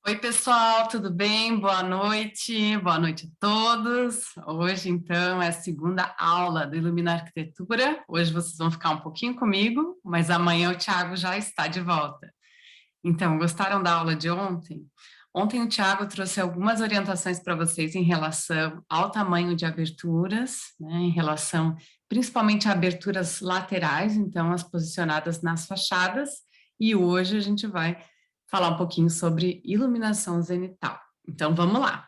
Oi, pessoal, tudo bem? Boa noite a todos. Hoje, então, é a segunda aula do Ilumina Arquitetura. Hoje vocês vão ficar um pouquinho comigo, mas amanhã o Thiago já está de volta. Então, gostaram da aula de ontem? Ontem o Thiago trouxe algumas orientações para vocês em relação ao tamanho de aberturas, né, em relação principalmente a aberturas laterais, então as posicionadas nas fachadas, e hoje a gente vai falar um pouquinho sobre iluminação zenital. Então, vamos lá.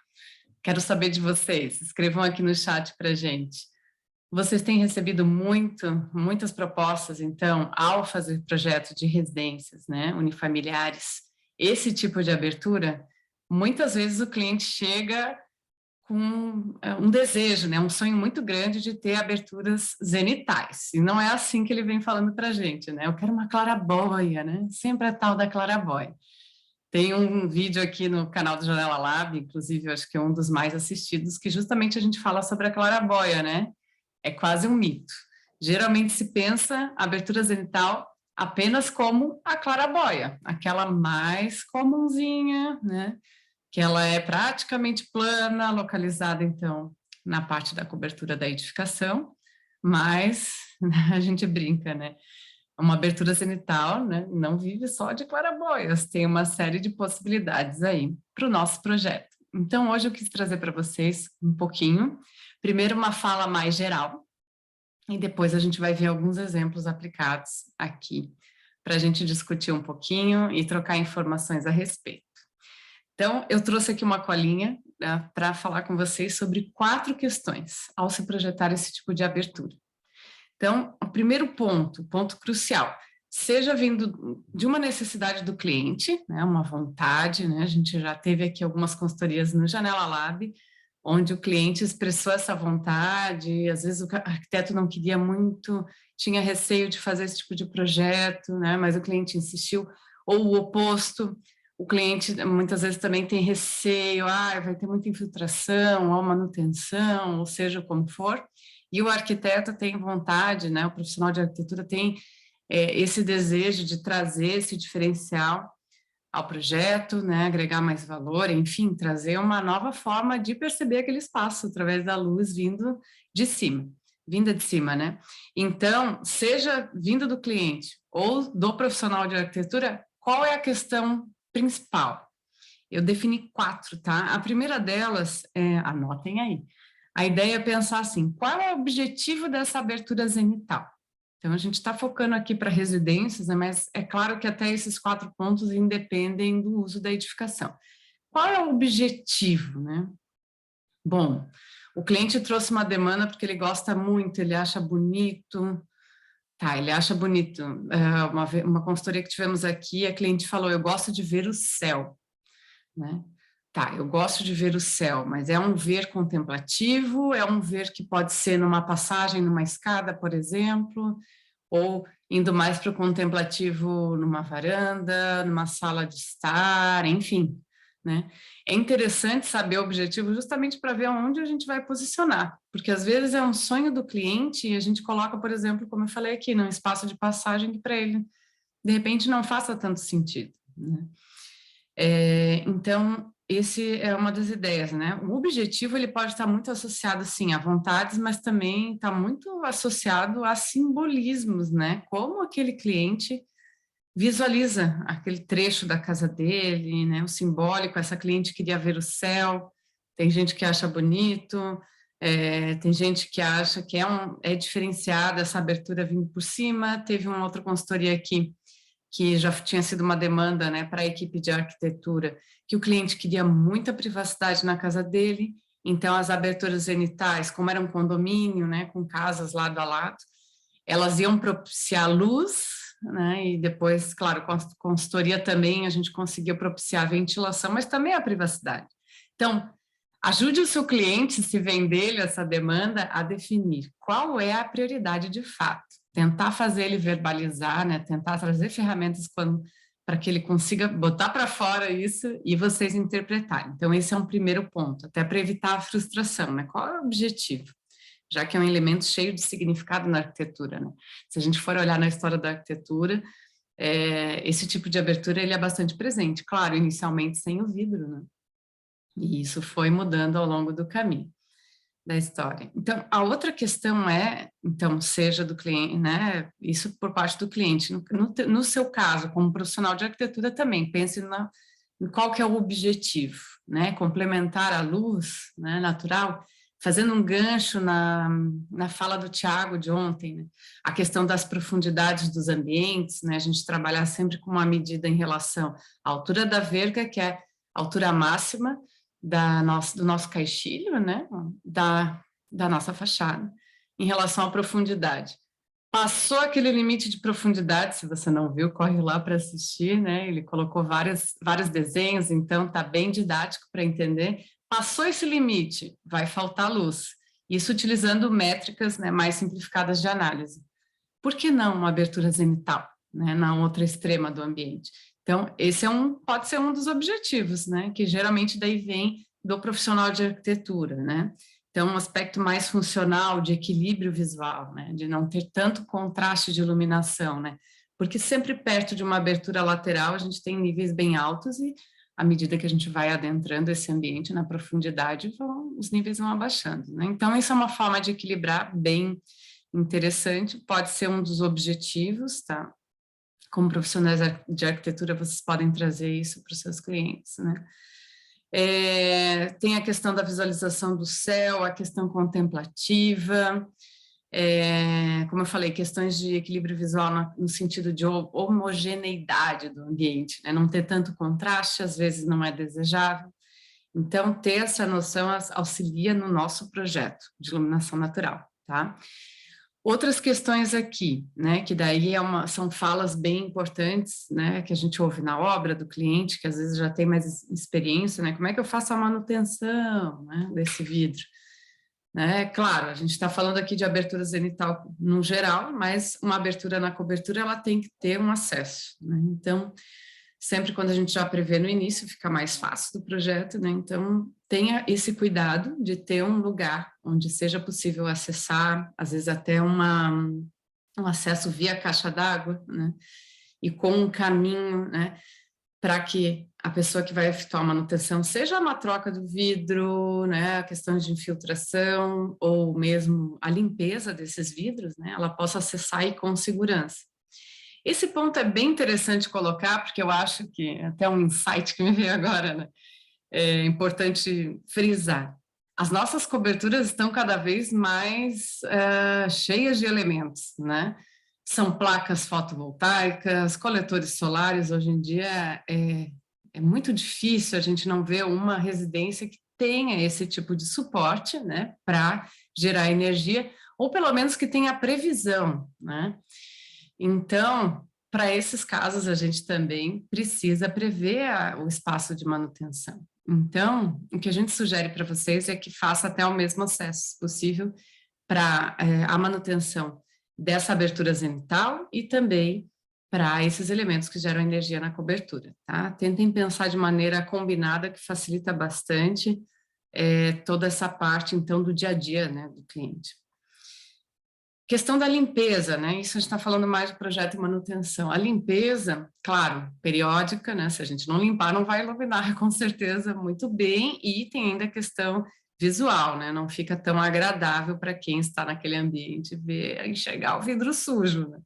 Quero saber de vocês, escrevam aqui no chat para a gente. Vocês têm recebido muitas propostas, então, ao fazer projeto de residências, né, unifamiliares, esse tipo de abertura, muitas vezes o cliente chega com um desejo, né, um sonho muito grande de ter aberturas zenitais, e não é assim que ele vem falando para a gente, né, eu quero uma claraboia, né, sempre a tal da claraboia. Tem um vídeo aqui no canal do Janela Lab, inclusive eu acho que é um dos mais assistidos, que justamente a gente fala sobre a claraboia, né? É quase um mito. Geralmente se pensa a abertura zenital apenas como a claraboia, aquela mais comunzinha, né? Que ela é praticamente plana, localizada, então, na parte da cobertura da edificação, mas a gente brinca, né? Uma abertura zenital, né, não vive só de claraboias, tem uma série de possibilidades aí para o nosso projeto. Então, hoje eu quis trazer para vocês um pouquinho, primeiro uma fala mais geral, e depois a gente vai ver alguns exemplos aplicados aqui, para a gente discutir um pouquinho e trocar informações a respeito. Então, eu trouxe aqui uma colinha, né, para falar com vocês sobre 4 questões ao se projetar esse tipo de abertura. Então, o primeiro ponto crucial, seja vindo de uma necessidade do cliente, né, uma vontade, né, a gente já teve aqui algumas consultorias no Janela Lab, onde o cliente expressou essa vontade, às vezes o arquiteto não queria muito, tinha receio de fazer esse tipo de projeto, né, mas o cliente insistiu, ou o oposto, o cliente muitas vezes também tem receio, vai ter muita infiltração, ou manutenção, ou seja como for, e o arquiteto tem vontade, né, o profissional de arquitetura tem esse desejo de trazer esse diferencial ao projeto, né, agregar mais valor, enfim, trazer uma nova forma de perceber aquele espaço através da luz vinda de cima, né? Então, seja vinda do cliente ou do profissional de arquitetura, qual é a questão principal? Eu defini 4, tá? A primeira delas, anotem aí, a ideia é pensar assim, qual é o objetivo dessa abertura zenital? Então, a gente está focando aqui para residências, né, mas é claro que até esses 4 pontos independem do uso da edificação. Qual é o objetivo, né? Bom, o cliente trouxe uma demanda porque ele gosta muito, ele acha bonito, ele acha bonito. Uma consultoria que tivemos aqui, a cliente falou, eu gosto de ver o céu, né? Eu gosto de ver o céu, mas é um ver contemplativo, é um ver que pode ser numa passagem, numa escada, por exemplo, ou indo mais para o contemplativo numa varanda, numa sala de estar, enfim, né? É interessante saber o objetivo justamente para ver aonde a gente vai posicionar, porque às vezes é um sonho do cliente e a gente coloca, por exemplo, como eu falei aqui, num espaço de passagem que para ele, de repente, não faça tanto sentido, né? Então, esse é uma das ideias, né? O objetivo, ele pode estar muito associado, sim, a vontades, mas também está muito associado a simbolismos, né? Como aquele cliente visualiza aquele trecho da casa dele, né? O simbólico, essa cliente queria ver o céu, tem gente que acha bonito, tem gente que acha que é diferenciada essa abertura vindo por cima, teve uma outra consultoria aqui, que já tinha sido uma demanda, né, para a equipe de arquitetura, que o cliente queria muita privacidade na casa dele, então as aberturas zenitais, como era um condomínio, né, com casas lado a lado, elas iam propiciar luz, né, e depois, claro, com a consultoria também a gente conseguiu propiciar a ventilação, mas também a privacidade. Então, ajude o seu cliente, se vem dele essa demanda, a definir qual é a prioridade de fato. Tentar fazer ele verbalizar, né? Tentar trazer ferramentas para que ele consiga botar para fora isso e vocês interpretarem. Então, esse é um primeiro ponto, até para evitar a frustração, né? Qual é o objetivo? Já que é um elemento cheio de significado na arquitetura, né? Se a gente for olhar na história da arquitetura, esse tipo de abertura ele é bastante presente, claro, inicialmente sem o vidro, né? E isso foi mudando ao longo do caminho da história. Então, a outra questão então, seja do cliente, né, isso por parte do cliente. No seu caso, como profissional de arquitetura também, pense em qual que é o objetivo, né, complementar a luz, né, natural, fazendo um gancho na fala do Tiago de ontem, né, a questão das profundidades dos ambientes, né, a gente trabalhar sempre com uma medida em relação à altura da verga, que é a altura máxima, do nosso caixilho, né, da nossa fachada, em relação à profundidade. Passou aquele limite de profundidade, se você não viu, corre lá para assistir, né, ele colocou vários desenhos, então está bem didático para entender. Passou esse limite, vai faltar luz. Isso utilizando métricas, né, mais simplificadas de análise. Por que não uma abertura zenital, né, na outra extrema do ambiente? Então, esse pode ser um dos objetivos, né, que geralmente daí vem do profissional de arquitetura, né? Então, um aspecto mais funcional, de equilíbrio visual, né, de não ter tanto contraste de iluminação, né? Porque sempre perto de uma abertura lateral a gente tem níveis bem altos e à medida que a gente vai adentrando esse ambiente na profundidade, os níveis vão abaixando, né? Então, isso é uma forma de equilibrar bem interessante, pode ser um dos objetivos, tá? Como profissionais de arquitetura, vocês podem trazer isso para os seus clientes, né? Tem a questão da visualização do céu, a questão contemplativa, como eu falei, questões de equilíbrio visual no sentido de homogeneidade do ambiente, né? Não ter tanto contraste, às vezes não é desejável. Então, ter essa noção auxilia no nosso projeto de iluminação natural, tá? Outras questões aqui, né, que daí são falas bem importantes, né, que a gente ouve na obra do cliente, que às vezes já tem mais experiência, né, como é que eu faço a manutenção, né, desse vidro? Né, claro, a gente está falando aqui de abertura zenital no geral, mas uma abertura na cobertura, ela tem que ter um acesso, né, então, sempre quando a gente já prevê no início, fica mais fácil do projeto, né, então, tenha esse cuidado de ter um lugar onde seja possível acessar, às vezes até um acesso via caixa d'água, né? E com um caminho, né? Para que a pessoa que vai efetuar a manutenção, seja uma troca do vidro, né? Questões de infiltração, ou mesmo a limpeza desses vidros, né? Ela possa acessar e com segurança. Esse ponto é bem interessante colocar, porque eu acho que, até um insight que me veio agora, né? É importante frisar. As nossas coberturas estão cada vez mais cheias de elementos, né? São placas fotovoltaicas, coletores solares. Hoje em dia é muito difícil a gente não ver uma residência que tenha esse tipo de suporte, né? Para gerar energia, ou pelo menos que tenha previsão, né? Então, para esses casos, a gente também precisa prever o espaço de manutenção. Então, o que a gente sugere para vocês é que faça até o mesmo acesso, se possível, para a manutenção dessa abertura zenital e também para esses elementos que geram energia na cobertura, tá? Tentem pensar de maneira combinada, que facilita bastante toda essa parte, então, do dia a dia, né, do cliente. Questão da limpeza, né? Isso a gente está falando mais de projeto e manutenção. A limpeza, claro, periódica, né? Se a gente não limpar, não vai iluminar com certeza muito bem, e tem ainda a questão visual, né? Não fica tão agradável para quem está naquele ambiente ver, enxergar o vidro sujo, né?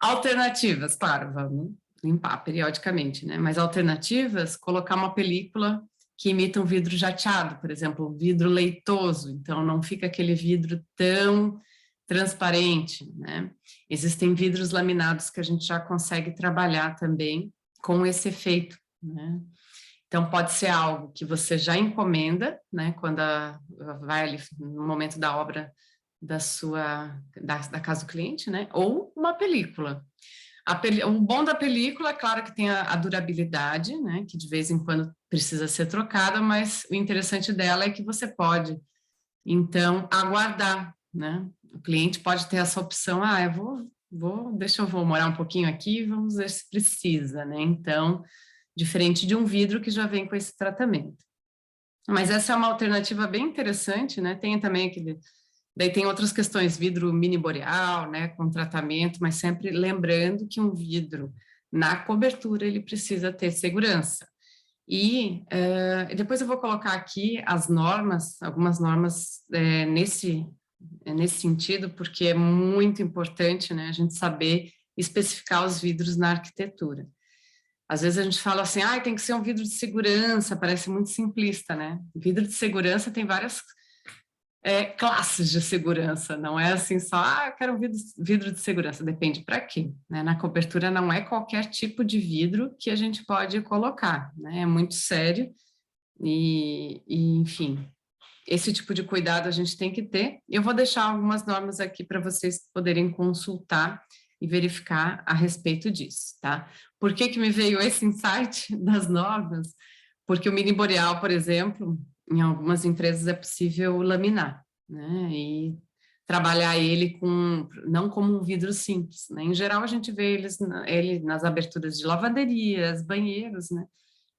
Alternativas, claro, vamos limpar periodicamente, né? Mas alternativas, colocar uma película que imita um vidro jateado, por exemplo, um vidro leitoso, então não fica aquele vidro tão transparente, né? Existem vidros laminados que a gente já consegue trabalhar também com esse efeito, né? Então, pode ser algo que você já encomenda, né? Quando vai ali no momento da obra da casa do cliente, né? Ou uma película. O bom da película, claro que tem a durabilidade, né? Que de vez em quando precisa ser trocada, mas o interessante dela é que você pode, então, aguardar, né? O cliente pode ter essa opção, eu vou morar um pouquinho aqui, vamos ver se precisa, né? Então, diferente de um vidro que já vem com esse tratamento. Mas essa é uma alternativa bem interessante, né? Tem também daí tem outras questões, vidro mini boreal, né? Com tratamento, mas sempre lembrando que um vidro na cobertura ele precisa ter segurança. E depois eu vou colocar aqui as normas, algumas normas nesse sentido, porque é muito importante, né, a gente saber especificar os vidros na arquitetura. Às vezes a gente fala assim, tem que ser um vidro de segurança, parece muito simplista, né? Vidro de segurança tem várias classes de segurança, não é assim só, eu quero um vidro de segurança, depende para quê, né? Na cobertura não é qualquer tipo de vidro que a gente pode colocar, né? É muito sério e enfim, esse tipo de cuidado a gente tem que ter. Eu vou deixar algumas normas aqui para vocês poderem consultar e verificar a respeito disso, tá? Por que que me veio esse insight das normas? Porque o mini boreal, por exemplo, em algumas empresas é possível laminar, né? E trabalhar ele não como um vidro simples, né? Em geral, a gente vê ele nas aberturas de lavanderias, banheiros, né?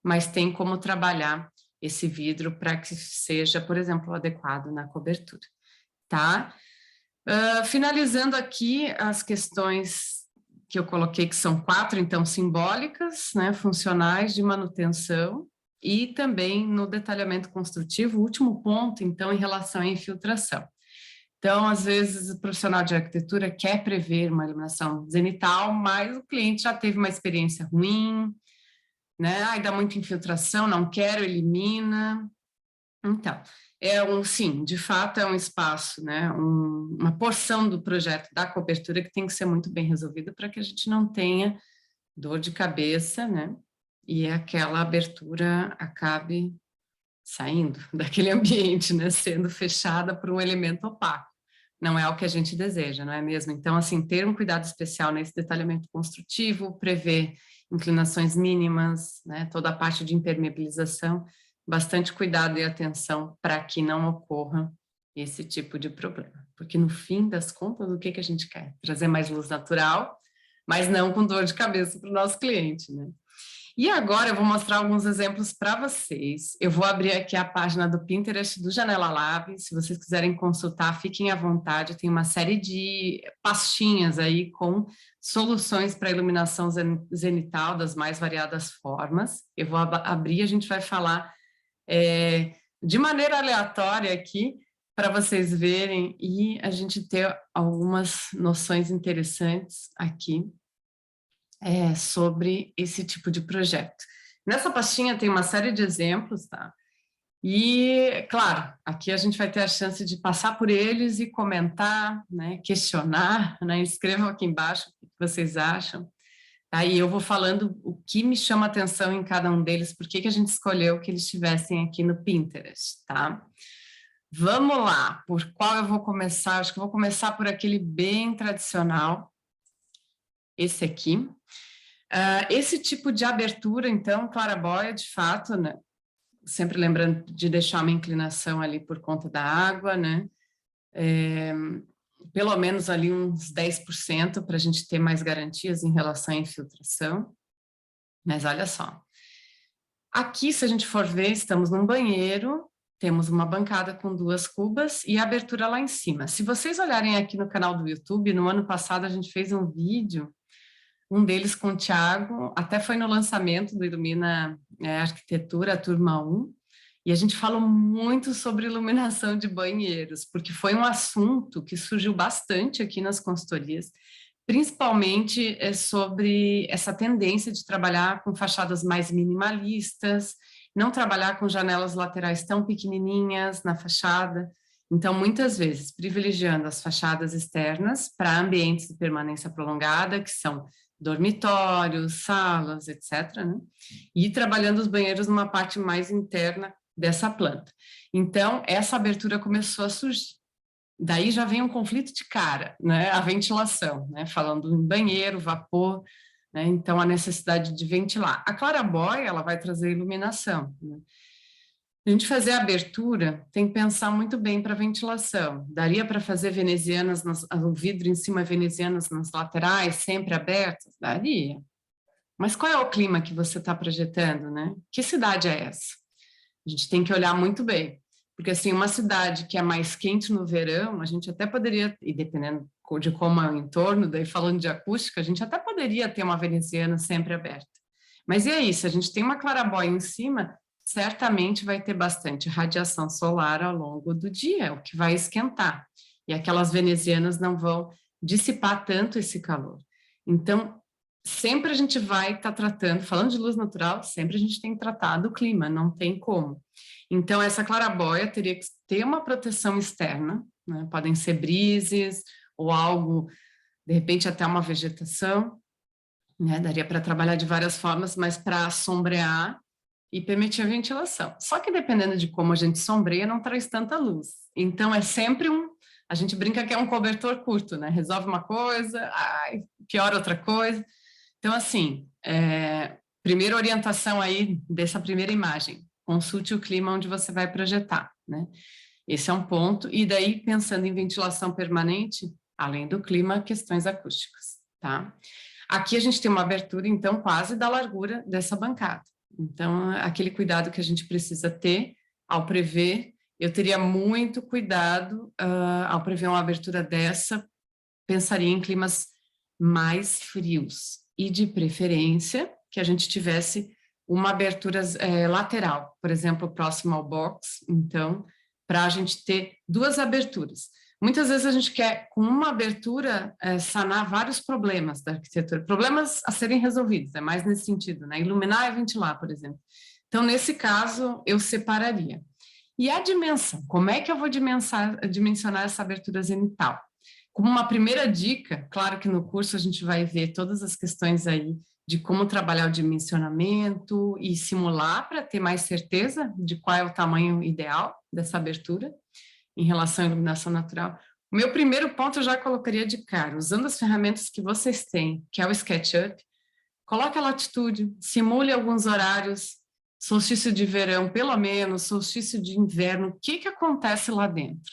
Mas tem como trabalhar esse vidro para que seja, por exemplo, adequado na cobertura, tá? Finalizando aqui as questões que eu coloquei, que são 4, então, simbólicas, né, funcionais, de manutenção, e também no detalhamento construtivo, o último ponto, então, em relação à infiltração. Então, às vezes, o profissional de arquitetura quer prever uma iluminação zenital, mas o cliente já teve uma experiência ruim, né, dá muita infiltração, não quero, elimina. Então, sim, de fato é um espaço, né, uma porção do projeto da cobertura que tem que ser muito bem resolvida para que a gente não tenha dor de cabeça, né, e aquela abertura acabe saindo daquele ambiente, né, sendo fechada por um elemento opaco. Não é o que a gente deseja, não é mesmo? Então, assim, ter um cuidado especial nesse detalhamento construtivo, prever inclinações mínimas, né, toda a parte de impermeabilização, bastante cuidado e atenção para que não ocorra esse tipo de problema. Porque, no fim das contas, o que a gente quer? Trazer mais luz natural, mas não com dor de cabeça para o nosso cliente, né? E agora eu vou mostrar alguns exemplos para vocês. Eu vou abrir aqui a página do Pinterest do Janela Lab. Se vocês quiserem consultar, fiquem à vontade. Tem uma série de pastinhas aí com soluções para iluminação zenital das mais variadas formas. Eu vou abrir, a gente vai falar de maneira aleatória aqui, para vocês verem e a gente ter algumas noções interessantes aqui sobre esse tipo de projeto. Nessa pastinha tem uma série de exemplos, tá? E, claro, aqui a gente vai ter a chance de passar por eles e comentar, né, questionar, né? Escrevam aqui embaixo o que vocês acham. Aí eu vou falando o que me chama atenção em cada um deles, por que a gente escolheu que eles estivessem aqui no Pinterest, tá? Vamos lá, por qual eu vou começar? Acho que eu vou começar por aquele bem tradicional, esse aqui. Esse tipo de abertura, então, claraboia, de fato, né? Sempre lembrando de deixar uma inclinação ali por conta da água, né? Pelo menos ali uns 10% para a gente ter mais garantias em relação à infiltração. Mas olha só. Aqui, se a gente for ver, estamos num banheiro, temos uma bancada com 2 cubas e a abertura lá em cima. Se vocês olharem aqui no canal do YouTube, no ano passado a gente fez um vídeo, um deles com o Thiago, até foi no lançamento do Ilumina Arquitetura, a turma 1, e a gente falou muito sobre iluminação de banheiros, porque foi um assunto que surgiu bastante aqui nas consultorias, principalmente sobre essa tendência de trabalhar com fachadas mais minimalistas, não trabalhar com janelas laterais tão pequenininhas na fachada. Então, muitas vezes, privilegiando as fachadas externas para ambientes de permanência prolongada, que são dormitórios, salas, etc., né? E trabalhando os banheiros numa parte mais interna dessa planta. Então, essa abertura começou a surgir. Daí já vem um conflito de cara, né? A ventilação, né? Falando em banheiro, vapor, né? Então a necessidade de ventilar. A claraboia, ela vai trazer iluminação, né? A gente fazer a abertura, tem que pensar muito bem para ventilação. Daria para fazer venezianas, o vidro em cima venezianas nas laterais, sempre abertas? Daria. Mas qual é o clima que você está projetando, né? Que cidade é essa? A gente tem que olhar muito bem. Porque, assim, uma cidade que é mais quente no verão, a gente até poderia, e dependendo de como é o entorno, daí falando de acústica, a gente até poderia ter uma veneziana sempre aberta. Mas e aí, se a gente tem uma claraboia em cima, certamente vai ter bastante radiação solar ao longo do dia, o que vai esquentar. E aquelas venezianas não vão dissipar tanto esse calor. Então, sempre a gente vai estar tratando, falando de luz natural, sempre a gente tem tratado o clima, não tem como. Então, essa claraboia teria que ter uma proteção externa, né? Podem ser brises ou algo, de repente até uma vegetação, né? Daria para trabalhar de várias formas, mas para sombrear e permitir a ventilação. Só que dependendo de como a gente sombreia, não traz tanta luz. Então, é sempre a gente brinca que é um cobertor curto, né? Resolve uma coisa, piora outra coisa. Então, assim, primeira orientação aí dessa primeira imagem, consulte o clima onde você vai projetar, né? Esse é um ponto. E daí, pensando em ventilação permanente, além do clima, questões acústicas, tá? Aqui a gente tem uma abertura, então, quase da largura dessa bancada. Então, aquele cuidado que a gente precisa ter ao prever, eu teria muito cuidado ao prever uma abertura dessa, pensaria em climas mais frios e, de preferência, que a gente tivesse uma abertura lateral, por exemplo, próximo ao box, então, para a gente ter duas aberturas. Muitas vezes a gente quer, com uma abertura, sanar vários problemas da arquitetura, problemas a serem resolvidos, é mais nesse sentido, né? Iluminar e ventilar, por exemplo. Então, nesse caso, eu separaria. E a dimensão, como é que eu vou dimensionar essa abertura zenital? Como uma primeira dica, claro que no curso a gente vai ver todas as questões aí de como trabalhar o dimensionamento e simular para ter mais certeza de qual é o tamanho ideal dessa abertura em relação à iluminação natural. O meu primeiro ponto eu já colocaria de cara, usando as ferramentas que vocês têm, que é o SketchUp, coloque a latitude, simule alguns horários, solstício de verão, pelo menos, solstício de inverno, o que acontece lá dentro?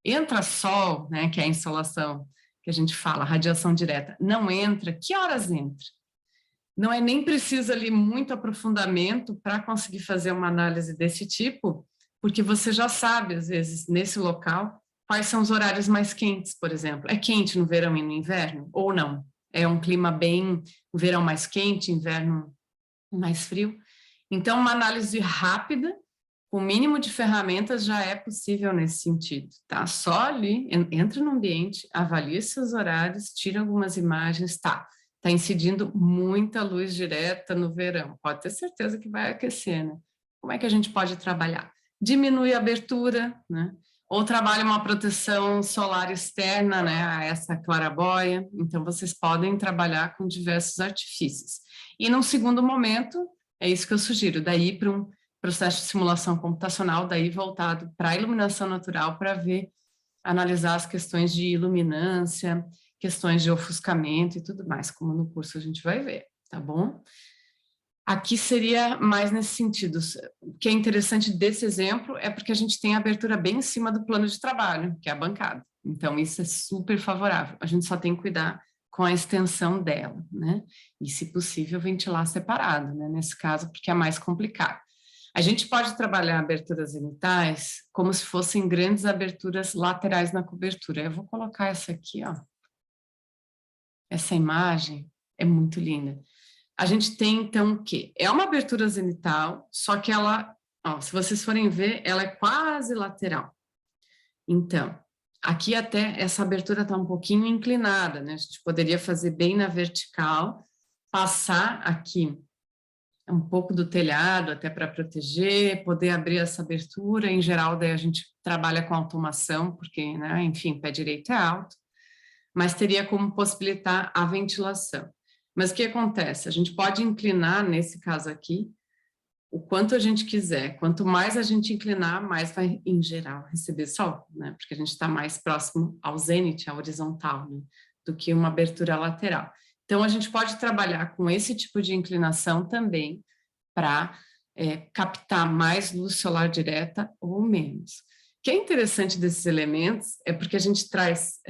Entra sol, né, que é a insolação que a gente fala, radiação direta, não entra, que horas entra? Não é nem preciso ali muito aprofundamento para conseguir fazer uma análise desse tipo, porque você já sabe, às vezes, nesse local, quais são os horários mais quentes, por exemplo. É quente no verão e no inverno? Ou não? É um clima bem, o verão mais quente, inverno mais frio. Então, uma análise rápida, com o mínimo de ferramentas, já é possível nesse sentido, tá? Só ali, entra no ambiente, avalia seus horários, tira algumas imagens, tá? Está incidindo muita luz direta no verão, pode ter certeza que vai aquecer, né? Como é que a gente pode trabalhar? Diminui a abertura, né? Ou trabalha uma proteção solar externa, né, a essa claraboia. Então, vocês podem trabalhar com diversos artifícios. E num segundo momento, é isso que eu sugiro, daí para um processo de simulação computacional, daí voltado para a iluminação natural, para ver, analisar as questões de iluminância, questões de ofuscamento e tudo mais, como no curso a gente vai ver, tá bom? Aqui seria mais nesse sentido. O que é interessante desse exemplo é porque a gente tem a abertura bem em cima do plano de trabalho, que é a bancada. Então, isso é super favorável. A gente só tem que cuidar com a extensão dela, né? E, se possível, ventilar separado, né? Nesse caso, porque é mais complicado. A gente pode trabalhar aberturas zenitais como se fossem grandes aberturas laterais na cobertura. Eu vou colocar essa aqui, ó. Essa imagem é muito linda. A gente tem, então, o quê? É uma abertura zenital, só que ela, ó, se vocês forem ver, ela é quase lateral. Então, aqui até essa abertura está um pouquinho inclinada, né? A gente poderia fazer bem na vertical, passar aqui um pouco do telhado até para proteger, poder abrir essa abertura. Em geral, daí a gente trabalha com automação, porque, né, enfim, pé direito é alto, mas teria como possibilitar a ventilação. Mas o que acontece? A gente pode inclinar, nesse caso aqui, o quanto a gente quiser. Quanto mais a gente inclinar, mais vai, em geral, receber sol, né? Porque a gente está mais próximo ao zênite, à horizontal, né? Do que uma abertura lateral. Então, a gente pode trabalhar com esse tipo de inclinação também para captar mais luz solar direta ou menos. O que é interessante desses elementos é porque a gente traz,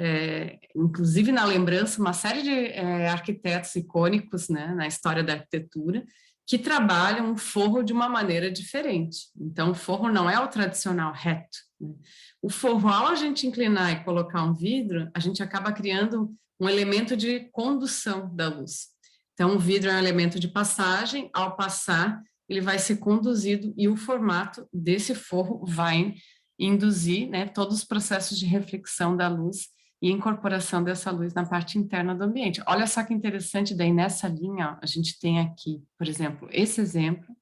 inclusive na lembrança, uma série de arquitetos icônicos, né, na história da arquitetura, que trabalham o forro de uma maneira diferente. Então, o forro não é o tradicional reto, né? O forro, ao a gente inclinar e colocar um vidro, a gente acaba criando um elemento de condução da luz. Então, o vidro é um elemento de passagem, ao passar, ele vai ser conduzido e o formato desse forro vai induzir, né, todos os processos de reflexão da luz e incorporação dessa luz na parte interna do ambiente. Olha só que interessante, daí nessa linha, ó, a gente tem aqui, por exemplo, esse exemplo.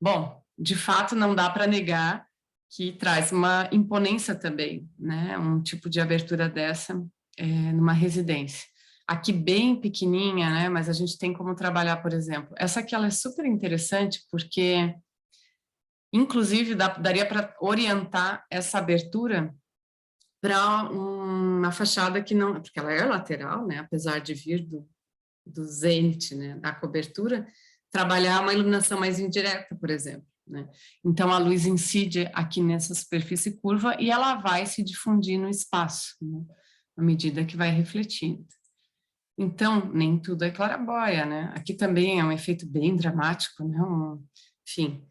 Bom, de fato, não dá para negar que traz uma imponência também, né, um tipo de abertura dessa numa residência. Aqui bem pequenininha, né, mas a gente tem como trabalhar, por exemplo, essa aqui ela é super interessante porque, inclusive, daria para orientar essa abertura para uma fachada que não, porque ela é lateral, né, apesar de vir do zênite, né, da cobertura, trabalhar uma iluminação mais indireta, por exemplo, né? Então a luz incide aqui nessa superfície curva e ela vai se difundir no espaço, né, à medida que vai refletindo. Então, nem tudo é claraboia, né? Aqui também é um efeito bem dramático, né? Enfim,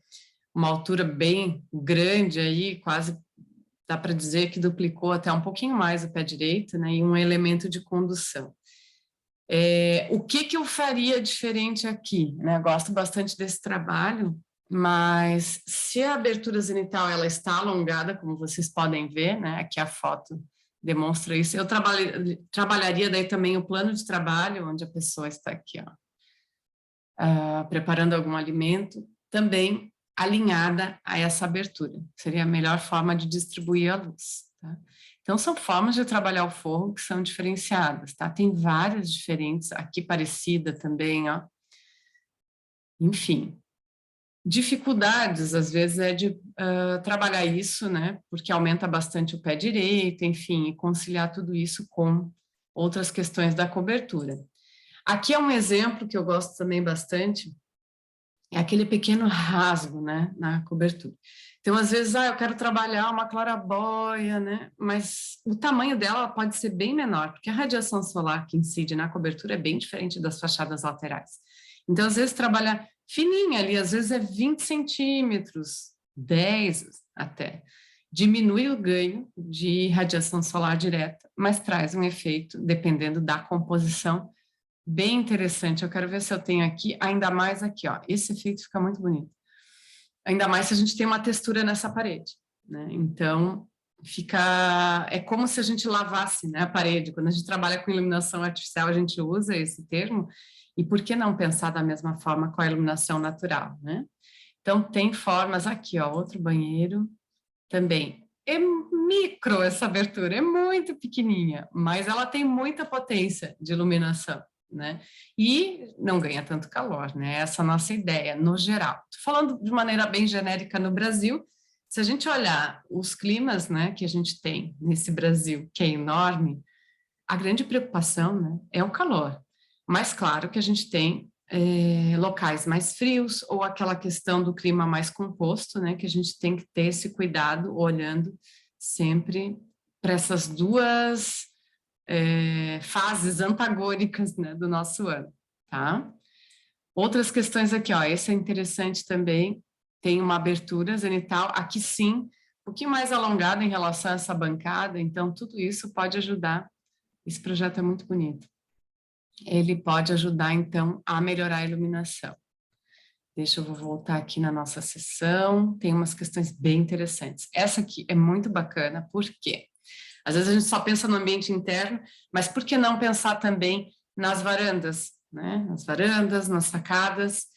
uma altura bem grande aí, quase dá para dizer que duplicou até um pouquinho mais o pé direito, né? E um elemento de condução. O que eu faria diferente aqui, né? Eu gosto bastante desse trabalho, mas se a abertura zenital ela está alongada, como vocês podem ver, né? Aqui a foto demonstra isso. Eu trabalharia daí também o plano de trabalho, onde a pessoa está aqui, ó, preparando algum alimento, também alinhada a essa abertura. Seria a melhor forma de distribuir a luz, tá? Então, são formas de trabalhar o forro que são diferenciadas, tá? Tem várias diferentes, aqui parecida também, ó. Enfim, dificuldades, às vezes, é de trabalhar isso, né? Porque aumenta bastante o pé direito, enfim, e conciliar tudo isso com outras questões da cobertura. Aqui é um exemplo que eu gosto também bastante, é aquele pequeno rasgo, né, na cobertura. Então, às vezes, eu quero trabalhar uma claraboia, né, mas o tamanho dela pode ser bem menor, porque a radiação solar que incide na cobertura é bem diferente das fachadas laterais. Então, às vezes, trabalhar fininha ali, às vezes é 20 centímetros, 10 até, diminui o ganho de radiação solar direta, mas traz um efeito, dependendo da composição, bem interessante. Eu quero ver se eu tenho aqui, ainda mais aqui, ó. Esse efeito fica muito bonito. Ainda mais se a gente tem uma textura nessa parede, né? Então, é como se a gente lavasse, né, a parede. Quando a gente trabalha com iluminação artificial, a gente usa esse termo. E por que não pensar da mesma forma com a iluminação natural, né? Então, tem formas aqui, ó, outro banheiro também. É micro essa abertura, é muito pequenininha, mas ela tem muita potência de iluminação, né? E não ganha tanto calor, né? Essa é a nossa ideia, no geral. Tô falando de maneira bem genérica no Brasil, se a gente olhar os climas, né, que a gente tem nesse Brasil, que é enorme, a grande preocupação, né, é o calor. Mas claro que a gente tem locais mais frios ou aquela questão do clima mais composto, né, que a gente tem que ter esse cuidado olhando sempre para essas duas fases antagônicas, né, do nosso ano, tá? Outras questões aqui, ó, esse é interessante também, tem uma abertura zenital, aqui sim, um pouquinho mais alongada em relação a essa bancada, então tudo isso pode ajudar, esse projeto é muito bonito. Ele pode ajudar, então, a melhorar a iluminação. Deixa eu voltar aqui na nossa sessão, tem umas questões bem interessantes. Essa aqui é muito bacana, por quê? Às vezes a gente só pensa no ambiente interno, mas por que não pensar também nas varandas, né? Nas varandas, nas sacadas.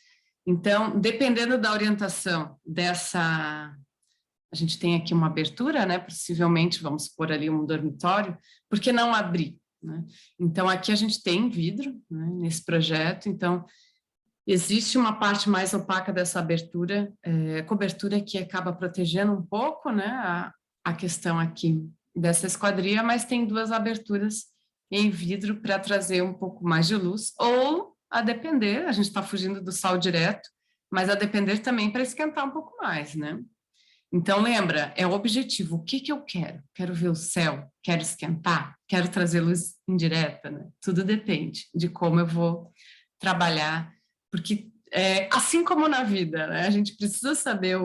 Então, dependendo da orientação dessa... A gente tem aqui uma abertura, né? Possivelmente, vamos pôr ali um dormitório, por que não abrir? Né? Então, aqui a gente tem vidro, né, nesse projeto, então existe uma parte mais opaca dessa abertura, cobertura que acaba protegendo um pouco, né, a questão aqui dessa esquadria, mas tem duas aberturas em vidro para trazer um pouco mais de luz, ou a depender, a gente está fugindo do sol direto, mas a depender também para esquentar um pouco mais, né? Então, lembra, é o objetivo. O que eu quero? Quero ver o céu? Quero esquentar? Quero trazer luz indireta? Né? Tudo depende de como eu vou trabalhar, porque Assim como na vida, né? A gente precisa saber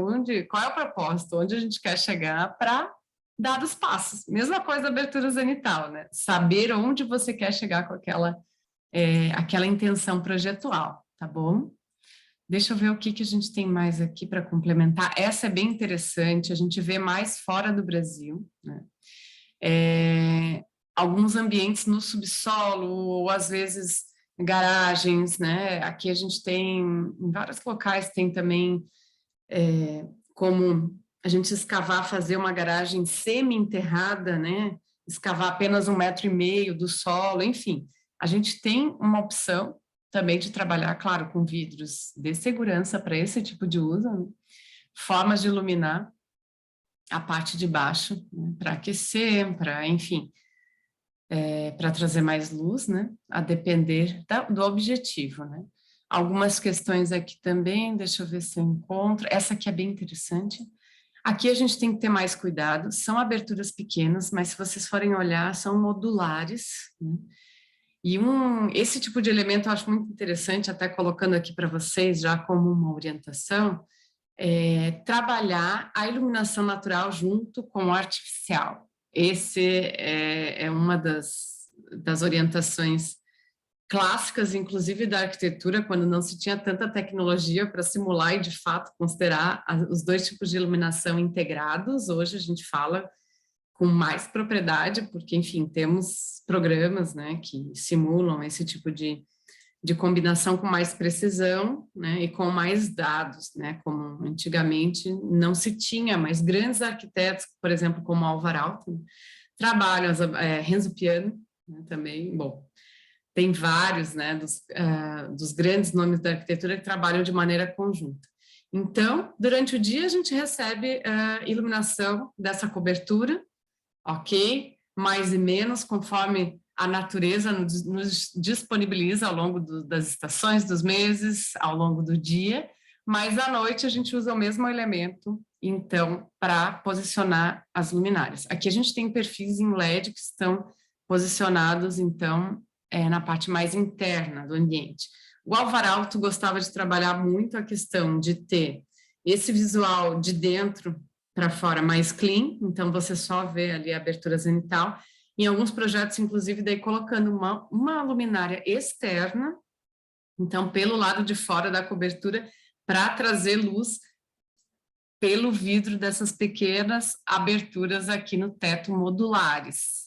qual é o propósito, onde a gente quer chegar para dar os passos. Mesma coisa da abertura zenital, né? Saber onde você quer chegar com aquela intenção projetual, tá bom? Deixa eu ver o que a gente tem mais aqui para complementar. Essa é bem interessante, a gente vê mais fora do Brasil, né? Alguns ambientes no subsolo, ou às vezes garagens, né? Aqui a gente tem, em vários locais tem também como a gente escavar, fazer uma garagem semi-enterrada, né? Escavar apenas 1,5 m do solo, enfim. A gente tem uma opção também de trabalhar, claro, com vidros de segurança para esse tipo de uso, né? Formas de iluminar a parte de baixo, né? Para aquecer, para, enfim, para trazer mais luz, né? A depender do objetivo, né? Algumas questões aqui também, deixa eu ver se eu encontro. Essa aqui é bem interessante. Aqui a gente tem que ter mais cuidado, são aberturas pequenas, mas se vocês forem olhar, são modulares, né? E esse tipo de elemento eu acho muito interessante, até colocando aqui para vocês, já como uma orientação, trabalhar a iluminação natural junto com o artificial. Esse é uma das orientações clássicas, inclusive da arquitetura, quando não se tinha tanta tecnologia para simular e, de fato, considerar os dois tipos de iluminação integrados. Hoje a gente fala com mais propriedade, porque, enfim, temos programas, né, que simulam esse tipo de combinação com mais precisão, né, e com mais dados, né, como antigamente não se tinha, mas grandes arquitetos, por exemplo, como Alvar Aalto, trabalham, Renzo Piano, né, também, bom, tem vários, né, dos grandes nomes da arquitetura que trabalham de maneira conjunta. Então, durante o dia a gente recebe iluminação dessa cobertura, ok? Mais e menos, conforme a natureza nos disponibiliza ao longo das estações, dos meses, ao longo do dia, mas à noite a gente usa o mesmo elemento, então, para posicionar as luminárias. Aqui a gente tem perfis em LED que estão posicionados, então, na parte mais interna do ambiente. O Alvar Aalto gostava de trabalhar muito a questão de ter esse visual de dentro para fora mais clean, então você só vê ali a abertura zenital. Em alguns projetos, inclusive, daí colocando uma luminária externa, então pelo lado de fora da cobertura, para trazer luz pelo vidro dessas pequenas aberturas aqui no teto modulares.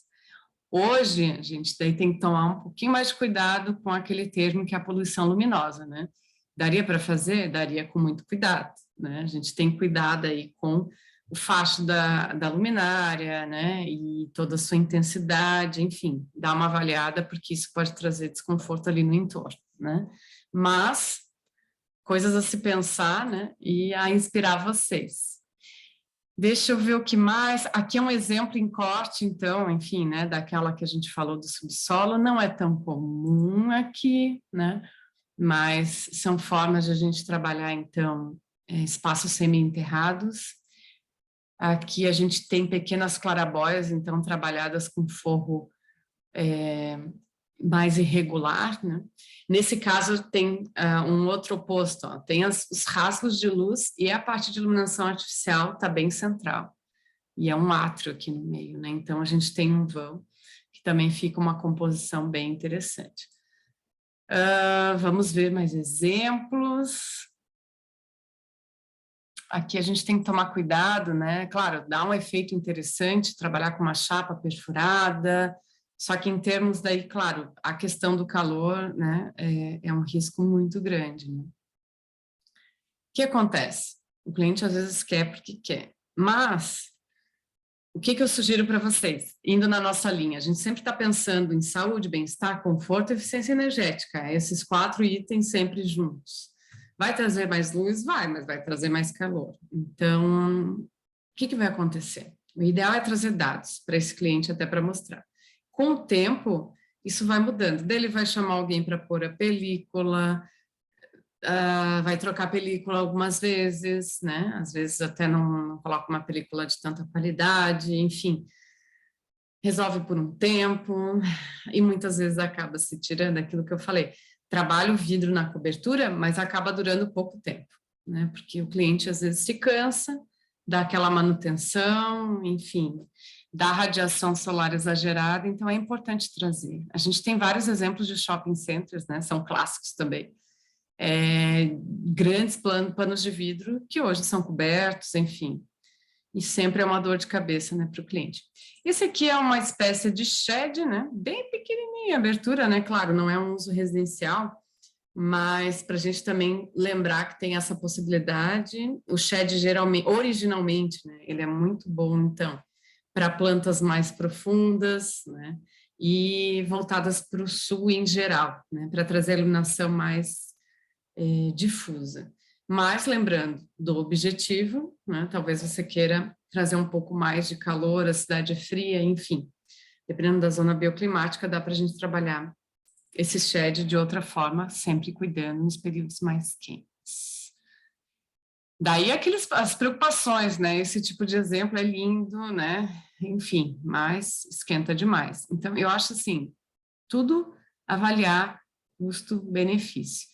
Hoje, a gente daí tem que tomar um pouquinho mais de cuidado com aquele termo que é a poluição luminosa, né? Daria para fazer? Daria com muito cuidado, né? A gente tem cuidado aí com o facho da luminária, né? E toda a sua intensidade, enfim, dá uma avaliada, porque isso pode trazer desconforto ali no entorno, né? Mas, coisas a se pensar, né? E a inspirar vocês. Deixa eu ver o que mais. Aqui é um exemplo em corte, então, enfim, né, daquela que a gente falou do subsolo. Não é tão comum aqui, né, mas são formas de a gente trabalhar, então, espaços semi-enterrados. Aqui a gente tem pequenas clarabóias, então, trabalhadas com forro mais irregular, né? Nesse caso tem um outro oposto, ó. Tem os rasgos de luz e a parte de iluminação artificial está bem central, e é um átrio aqui no meio, né? Então a gente tem um vão, que também fica uma composição bem interessante. Vamos ver mais exemplos. Aqui a gente tem que tomar cuidado, né? Claro, dá um efeito interessante trabalhar com uma chapa perfurada, só que em termos daí, claro, a questão do calor, né, é um risco muito grande, né? O que acontece? O cliente às vezes quer porque quer, mas o que eu sugiro para vocês? Indo na nossa linha, a gente sempre está pensando em saúde, bem-estar, conforto e eficiência energética, esses 4 itens sempre juntos. Vai trazer mais luz? Vai, mas vai trazer mais calor. Então, o que vai acontecer? O ideal é trazer dados para esse cliente até para mostrar. Com o tempo, isso vai mudando. Daí ele vai chamar alguém para pôr a película, vai trocar a película algumas vezes, né? Às vezes até não coloca uma película de tanta qualidade, enfim. Resolve por um tempo e muitas vezes acaba se tirando aquilo que eu falei. trabalha o vidro na cobertura, mas acaba durando pouco tempo, né? Porque o cliente às vezes se cansa, dá aquela manutenção, enfim, dá radiação solar exagerada, então é importante trazer. A gente tem vários exemplos de shopping centers, né? São clássicos também. Grandes panos de vidro que hoje são cobertos, enfim, e sempre é uma dor de cabeça, né, para o cliente. Esse aqui é uma espécie de shed, né, bem pequenininha, abertura, né, claro, não é um uso residencial, mas para a gente também lembrar que tem essa possibilidade. O shed geralmente, originalmente, né, ele é muito bom, então, para plantas mais profundas, né, e voltadas para o sul em geral, né, para trazer iluminação mais difusa. Mas lembrando do objetivo, né, talvez você queira trazer um pouco mais de calor, a cidade é fria, enfim, dependendo da zona bioclimática, dá para a gente trabalhar esse shed de outra forma, sempre cuidando nos períodos mais quentes. Daí as preocupações, né? Esse tipo de exemplo é lindo, né? Enfim, mas esquenta demais. Então, eu acho assim, tudo avaliar custo-benefício.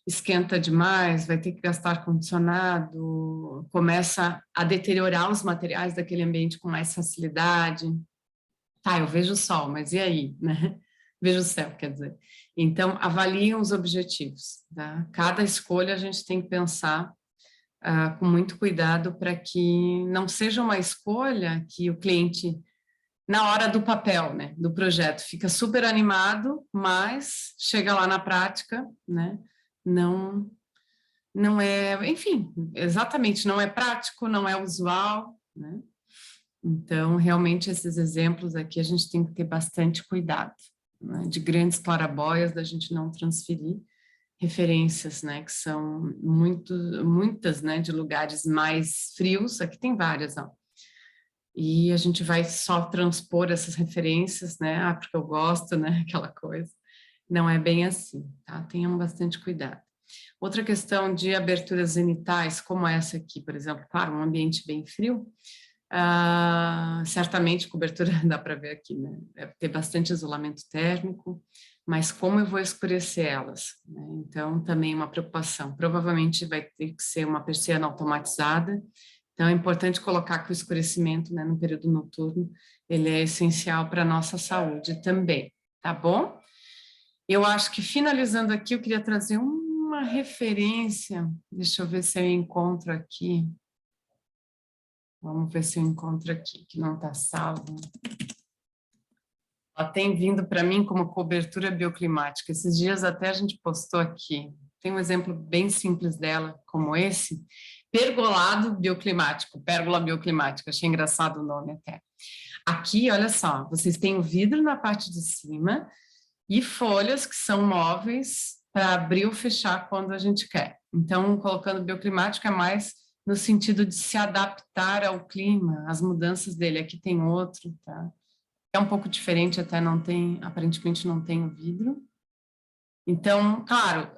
Esquenta demais, vai ter que gastar ar-condicionado, começa a deteriorar os materiais daquele ambiente com mais facilidade. Tá, eu vejo o sol, mas e aí, né? Vejo o céu, quer dizer. Então, avaliam os objetivos, tá? Cada escolha a gente tem que pensar com muito cuidado para que não seja uma escolha que o cliente, na hora do papel, né, do projeto, fica super animado, mas chega lá na prática, né, não é, enfim, exatamente, não é prático, não é usual, né? Então, realmente, esses exemplos aqui a gente tem que ter bastante cuidado, né, de grandes clarabóias, da gente não transferir referências, né, que são muitas, né, de lugares mais frios, aqui tem várias, ó. E a gente vai só transpor essas referências, né, porque eu gosto, né, aquela coisa. Não é bem assim, tá? Tenham bastante cuidado. Outra questão de aberturas zenitais, como essa aqui, por exemplo, claro, um ambiente bem frio, certamente cobertura, dá para ver aqui, né? Deve ter bastante isolamento térmico, mas como eu vou escurecer elas? Né? Então, também uma preocupação. Provavelmente vai ter que ser uma persiana automatizada, então é importante colocar que o escurecimento, né, no período noturno, ele é essencial para a nossa saúde também, tá bom? Eu acho que finalizando aqui, eu queria trazer uma referência, deixa eu ver se eu encontro aqui. Vamos ver se eu encontro aqui, que não está salvo. Ela tem vindo para mim como cobertura bioclimática. Esses dias até a gente postou aqui. Tem um exemplo bem simples dela, como esse. Pergolado bioclimático, pérgola bioclimática. Achei engraçado o nome até. Aqui, olha só, vocês têm o vidro na parte de cima e folhas que são móveis para abrir ou fechar quando a gente quer. Então, colocando bioclimático é mais no sentido de se adaptar ao clima, às mudanças dele. Aqui tem outro, tá? É um pouco diferente, até não tem, aparentemente não tem o vidro. Então, claro,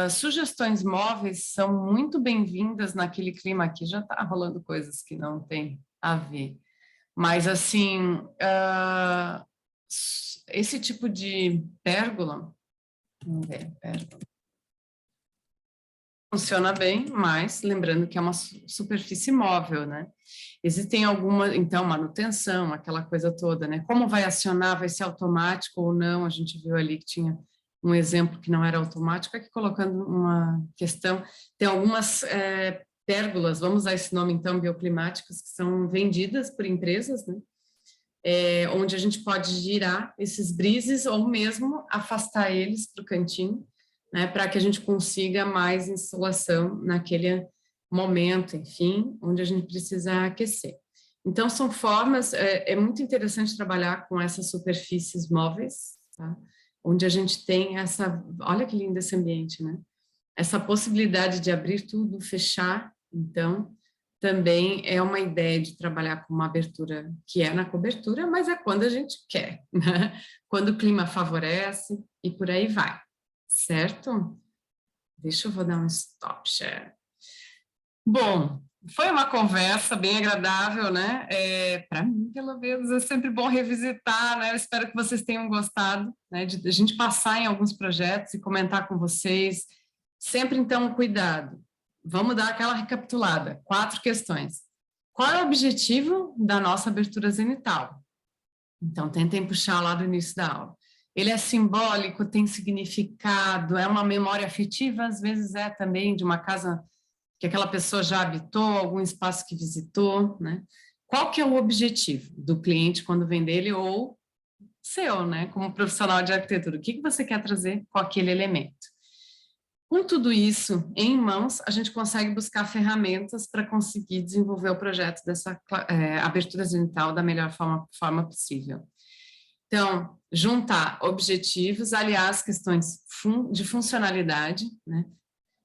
sugestões móveis são muito bem-vindas naquele clima aqui, já está rolando coisas que não tem a ver. Mas, assim, esse tipo de pérgola, vamos ver, pérgola, funciona bem, mas lembrando que é uma superfície móvel, né? Existem algumas, então, manutenção, aquela coisa toda, né? Como vai acionar, vai ser automático ou não? A gente viu ali que tinha um exemplo que não era automático, aqui colocando uma questão, tem algumas pérgolas, vamos usar esse nome então, bioclimáticas, que são vendidas por empresas, né? Onde a gente pode girar esses brises ou mesmo afastar eles para o cantinho, né, para que a gente consiga mais insolação naquele momento, enfim, onde a gente precisa aquecer. Então, são formas, é muito interessante trabalhar com essas superfícies móveis, tá? Onde a gente tem essa, olha que lindo esse ambiente, né? Essa possibilidade de abrir tudo, fechar, então, também é uma ideia de trabalhar com uma abertura que é na cobertura, mas é quando a gente quer, né? Quando o clima favorece e por aí vai, certo? Deixa eu vou dar um stop share. Bom, Foi uma conversa bem agradável, né? Para mim, pelo menos, é sempre bom revisitar, né? Eu espero que vocês tenham gostado, né? De a gente passar em alguns projetos e comentar com vocês. Sempre, então, cuidado. Vamos dar aquela recapitulada. 4 questões. Qual é o objetivo da nossa abertura zenital? Então, tentem puxar lá do início da aula. Ele é simbólico, tem significado, é uma memória afetiva, às vezes é também de uma casa que aquela pessoa já habitou, algum espaço que visitou, né? Qual que é o objetivo do cliente quando vem dele ou seu, né? Como profissional de arquitetura, o que você quer trazer com aquele elemento? Com tudo isso em mãos, a gente consegue buscar ferramentas para conseguir desenvolver o projeto dessa abertura zenital da melhor forma possível. Então, juntar objetivos, aliar as questões de funcionalidade, né?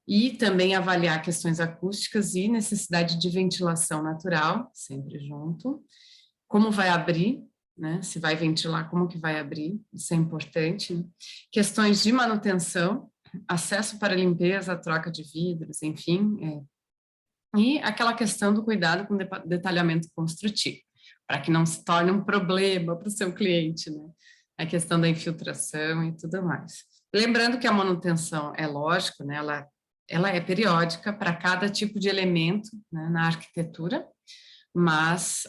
E também avaliar questões acústicas e necessidade de ventilação natural, sempre junto. Como vai abrir, né? Se vai ventilar, como que vai abrir, isso é importante. Né? Questões de manutenção, acesso para limpeza, troca de vidros, enfim. E aquela questão do cuidado com detalhamento construtivo, para que não se torne um problema para o seu cliente, né? A questão da infiltração e tudo mais. Lembrando que a manutenção é lógico, né? Ela é periódica para cada tipo de elemento, né, na arquitetura, mas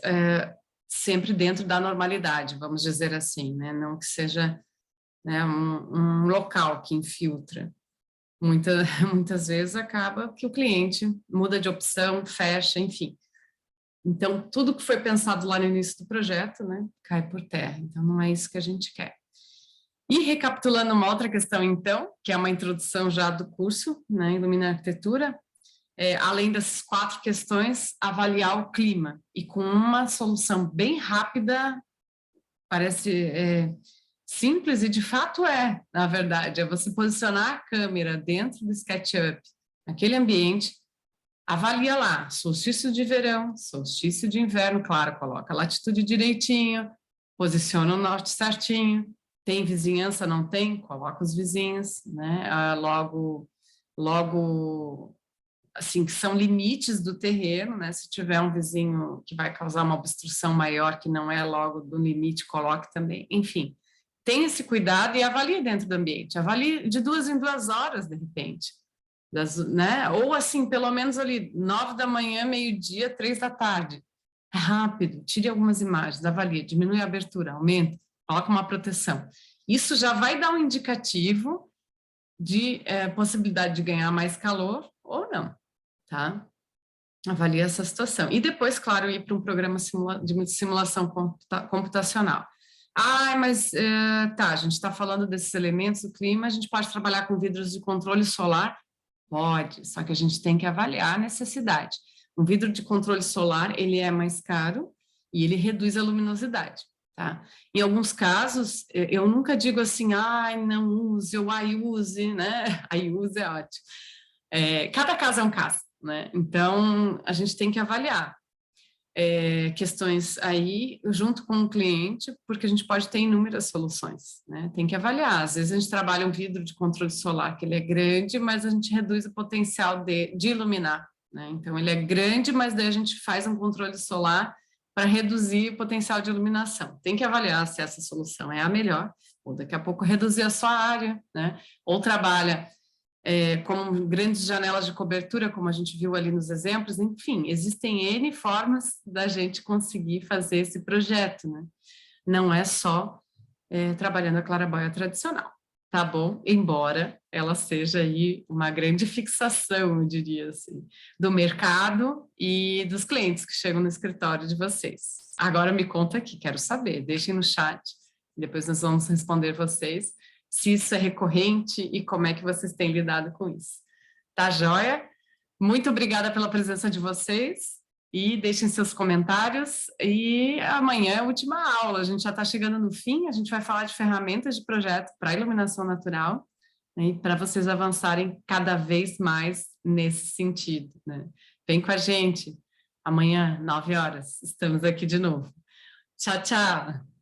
sempre dentro da normalidade, vamos dizer assim, né, não que seja, né, um local que infiltra. Muitas vezes acaba que o cliente muda de opção, fecha, enfim. Então, tudo que foi pensado lá no início do projeto, né, cai por terra. Então, não é isso que a gente quer. E recapitulando uma outra questão, então, que é uma introdução já do curso, né, Ilumina Arquitetura, além dessas 4 questões, avaliar o clima, e com uma solução bem rápida, parece simples, e de fato na verdade, é você posicionar a câmera dentro do SketchUp, naquele ambiente, avalia lá, solstício de verão, solstício de inverno, claro, coloca a latitude direitinho, posiciona o norte certinho, tem vizinhança, não tem? Coloca os vizinhos, né? Logo, assim, que são limites do terreno, né? Se tiver um vizinho que vai causar uma obstrução maior, que não é logo do limite, coloque também. Enfim, tenha esse cuidado e avalie dentro do ambiente. Avalie de 2 em 2 horas, de repente. Né? Ou assim, pelo menos ali, 9 da manhã, meio-dia, 3 da tarde. É rápido, tire algumas imagens, avalie, diminui a abertura, aumenta, coloca uma proteção. Isso já vai dar um indicativo de possibilidade de ganhar mais calor ou não, tá? Avalie essa situação. E depois, claro, ir para um programa de simulação computacional. Mas tá, a gente está falando desses elementos do clima, a gente pode trabalhar com vidros de controle solar? Pode, só que a gente tem que avaliar a necessidade. Um vidro de controle solar, ele é mais caro e ele reduz a luminosidade, tá? Em alguns casos, eu nunca digo assim, não use, ou use, né? Use é ótimo. Cada caso é um caso, né? Então, a gente tem que avaliar questões aí junto com o cliente, porque a gente pode ter inúmeras soluções, né? Tem que avaliar. Às vezes a gente trabalha um vidro de controle solar que ele é grande, mas a gente reduz o potencial de iluminar, né? Então ele é grande, mas daí a gente faz um controle solar para reduzir o potencial de iluminação. Tem que avaliar se essa solução é a melhor, ou daqui a pouco reduzir a sua área, né? Ou trabalha como grandes janelas de cobertura, como a gente viu ali nos exemplos, enfim, existem N formas da gente conseguir fazer esse projeto, né? Não é só trabalhando a claraboia tradicional, tá bom? Embora ela seja aí uma grande fixação, eu diria assim, do mercado e dos clientes que chegam no escritório de vocês. Agora me conta aqui, quero saber, deixem no chat, depois nós vamos responder vocês, se isso é recorrente e como é que vocês têm lidado com isso. Tá joia? Muito obrigada pela presença de vocês e deixem seus comentários. E amanhã é a última aula, a gente já está chegando no fim, a gente vai falar de ferramentas de projeto para iluminação natural, né, e para vocês avançarem cada vez mais nesse sentido, né? Vem com a gente, amanhã, 9 horas, estamos aqui de novo. Tchau, tchau!